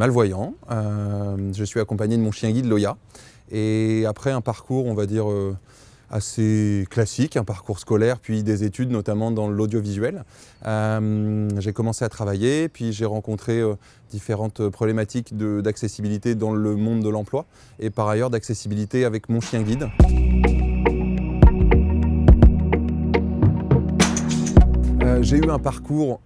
malvoyant, je suis accompagné de mon chien guide Loya. Et après un parcours, on va dire, assez classique, un parcours scolaire, puis des études, notamment dans l'audiovisuel. J'ai commencé à travailler, puis j'ai rencontré différentes problématiques d'accessibilité dans le monde de l'emploi, et par ailleurs d'accessibilité avec mon chien guide. J'ai eu un parcours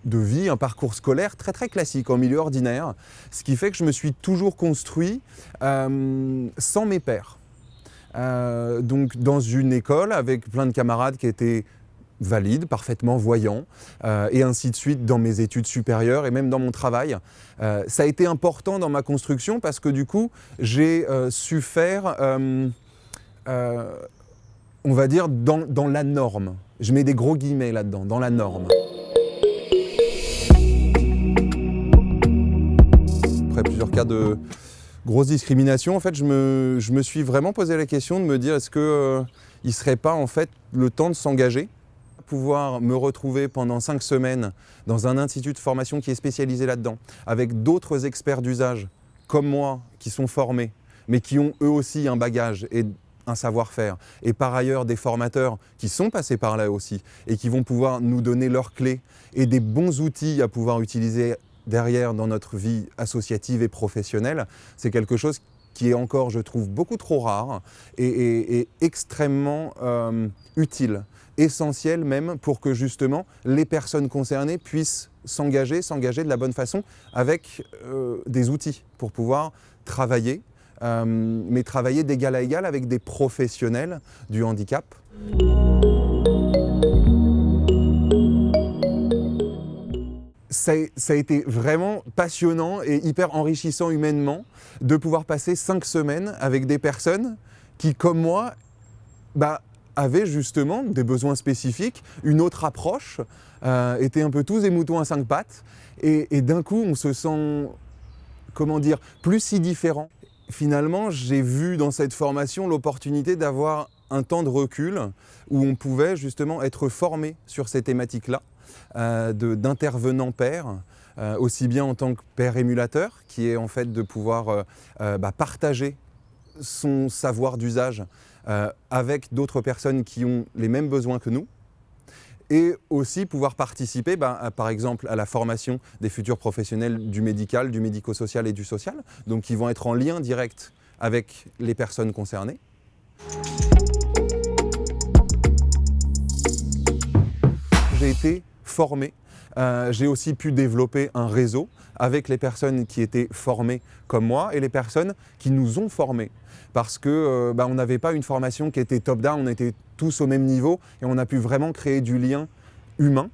de vie, un parcours scolaire très classique, en milieu ordinaire, ce qui fait que je me suis toujours construit sans mes pairs. Donc dans une école avec plein de camarades qui étaient valides, parfaitement voyants, et ainsi de suite dans mes études supérieures et même dans mon travail. Ça a été important dans ma construction parce que du coup j'ai su faire, on va dire, dans la norme. Je mets des gros guillemets là-dedans, dans la norme. Après plusieurs cas de grosse discrimination, en fait, je me suis vraiment posé la question de me dire est-ce qu'il ne serait pas en fait le temps de s'engager, pouvoir me retrouver pendant 5 semaines dans un institut de formation qui est spécialisé là-dedans, avec d'autres experts d'usage comme moi qui sont formés, mais qui ont eux aussi un bagage et un savoir-faire, et par ailleurs des formateurs qui sont passés par là aussi et qui vont pouvoir nous donner leurs clés et des bons outils à pouvoir utiliser derrière dans notre vie associative et professionnelle. C'est quelque chose qui est encore, je trouve, beaucoup trop rare et extrêmement utile, essentiel même pour que justement les personnes concernées puissent s'engager de la bonne façon avec des outils pour pouvoir travailler, mais travailler d'égal à égal avec des professionnels du handicap. Ça a été vraiment passionnant et hyper enrichissant humainement de pouvoir passer 5 semaines avec des personnes qui, comme moi, avaient justement des besoins spécifiques, une autre approche, étaient un peu tous des moutons à 5 pattes, et d'un coup on se sent, comment dire, plus si différent. Finalement, j'ai vu dans cette formation l'opportunité d'avoir un temps de recul où on pouvait justement être formé sur ces thématiques-là, d'intervenants pairs, aussi bien en tant que père émulateur, qui est en fait de pouvoir partager son savoir d'usage avec d'autres personnes qui ont les mêmes besoins que nous, et aussi pouvoir participer par exemple à la formation des futurs professionnels du médical, du médico-social et du social, donc qui vont être en lien direct avec les personnes concernées. J'ai été formé, j'ai aussi pu développer un réseau avec les personnes qui étaient formées comme moi et les personnes qui nous ont formés. Parce que on n'avait pas une formation qui était top-down, on était tous au même niveau et on a pu vraiment créer du lien humain.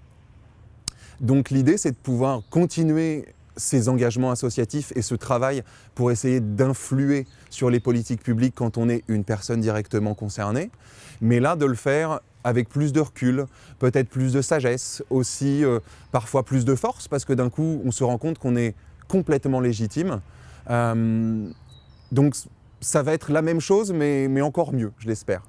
Donc l'idée, c'est de pouvoir continuer ces engagements associatifs et ce travail pour essayer d'influer sur les politiques publiques quand on est une personne directement concernée, mais là de le faire avec plus de recul, peut-être plus de sagesse, aussi parfois plus de force, parce que d'un coup on se rend compte qu'on est complètement légitime. Donc ça va être la même chose, mais encore mieux, je l'espère.